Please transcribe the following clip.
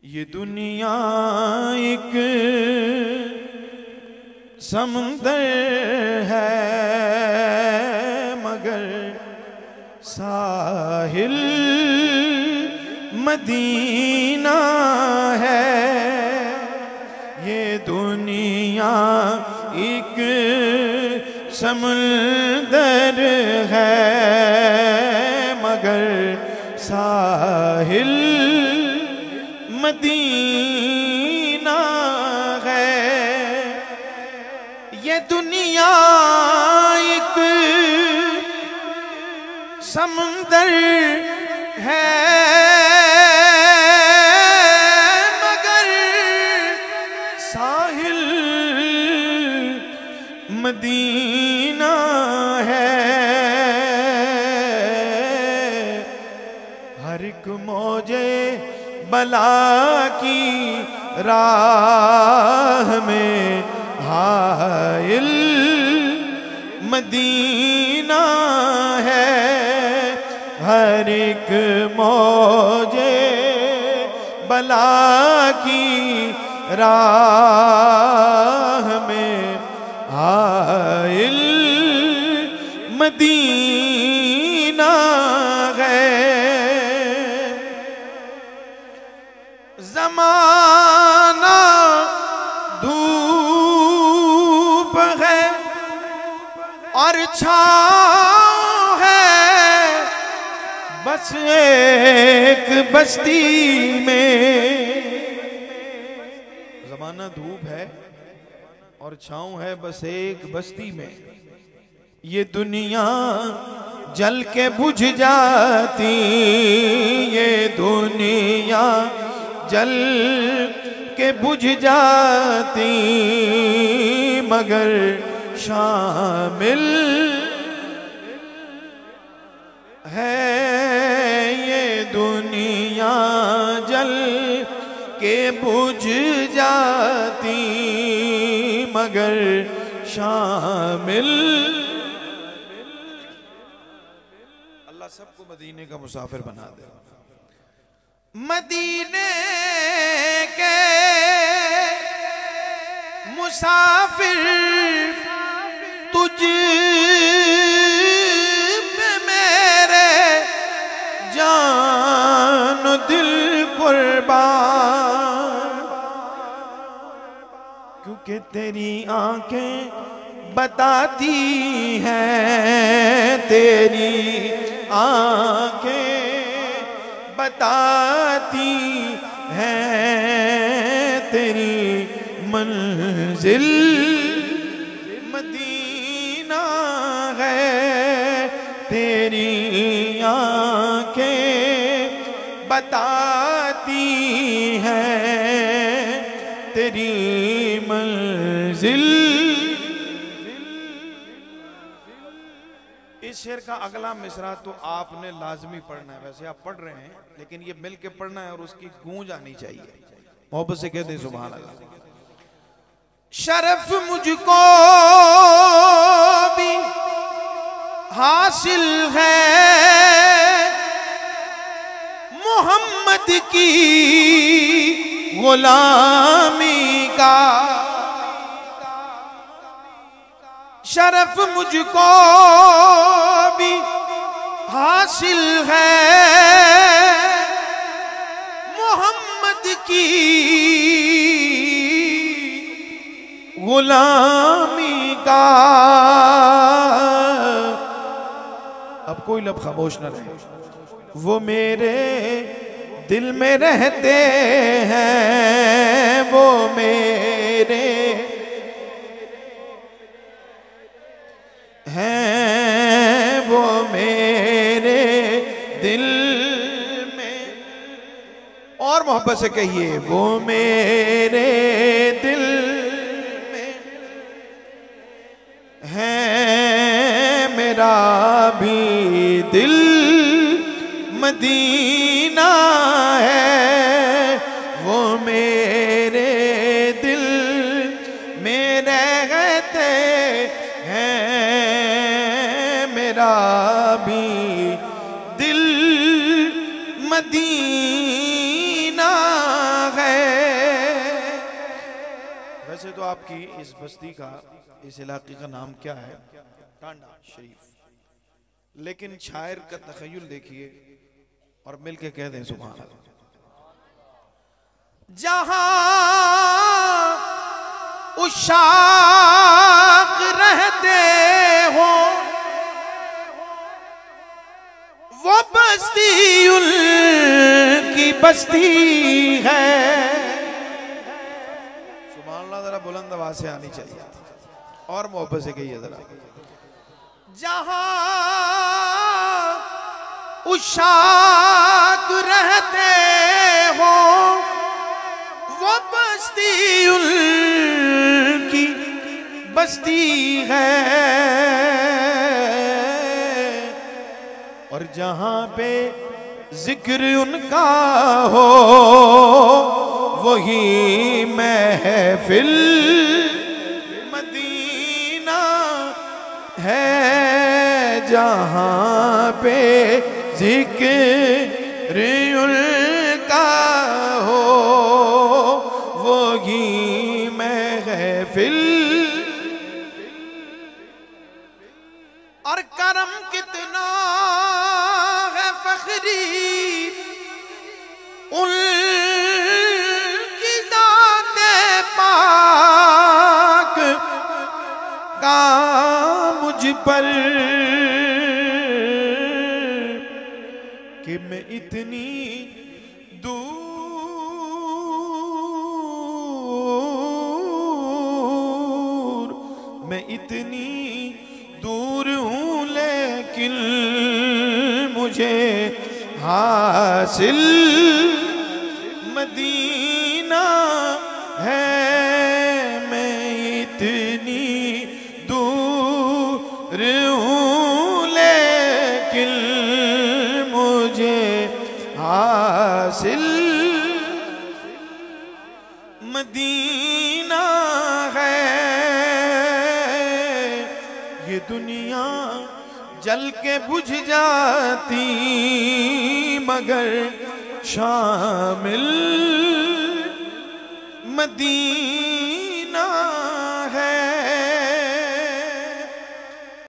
ये दुनिया एक समंदर है मगर साहिल मदीना है। ये दुनिया एक समंदर है मगर साहिल मदीना है। ये दुनिया एक समंदर है मगर साहिल मदीना है। हर एक मौजे बला की राह में हाइल मदीना है। हर एक मौजे बला की राह में हाइल मदीना है। ज़माना धूप है और छाँव है बस एक बस्ती में। ज़माना धूप है और छाँव है बस एक बस्ती में। ये दुनिया जल के बुझ जाती, ये दुनिया जल के बुझ जाती मगर शामिल है। ये दुनिया जल के बुझ जाती मगर शामिल। अल्लाह सबको मदीने का मुसाफिर बना दे। मदीने के मुसाफिर तुझ पे मेरे जान दिल कुर्बान। क्योंकि तेरी आंखें बताती हैं, तेरी आंखें बताती हैं तेरी मंजिल मदीना है। तेरी आंखें बताती हैं तेरी मंजिल। इस शेर का अगला मिसरा तो आपने लाजमी पढ़ना है। वैसे आप पढ़ रहे हैं लेकिन ये मिल के पढ़ना है और उसकी गूंज आनी चाहिए। मोहब्बत से कहते हैं सुभान अल्लाह। शरफ मुझको भी हासिल है मोहम्मद की गुलामी का। शरफ मुझको भी हासिल है मोहम्मद की गुलामी का। अब कोई लब खामोश न रहे। वो मेरे दिल में रहते हैं, वो मेरे हैं, वो मेरे दिल में। और मोहब्बत से कहिए वो मेरे दिल में है। मेरा भी दिल मदीना है। वो मेरे दिल में रहते हैं। मेरा भी दिल मदीना वैसे तो आपकी इस बस्ती का, इस इलाके का नाम क्या है? टांडा शरीफ। लेकिन शायर का तखय्युल देखिए और मिलके कह दें सुभान अल्लाह। जहां उशाक रहते हो वो बस्ती उनकी बस्ती है। सुभान अल्लाह, जरा बुलंद आवाज से आनी चाहिए और मोहब्बत से कहिए जरा। जहां उशाक रहते हो वो बस्ती उनकी बस्ती है। और जहां पे जिक्र उनका हो वही महफिल मदीना है। जहां पे जिक्र उनका हो वही महफिल। और करम कितना है फखरी उनकी दाते पाक का मुझ पर कि मैं इतनी दूर, मैं इतनी दूर हूं लेकिन मुझे हासिल मदीना है। मैं इतनी दूर हूं लेकिन मुझे हासिल मदीना है। ये दुनिया जल के बुझ जाती मगर शामिल मदीना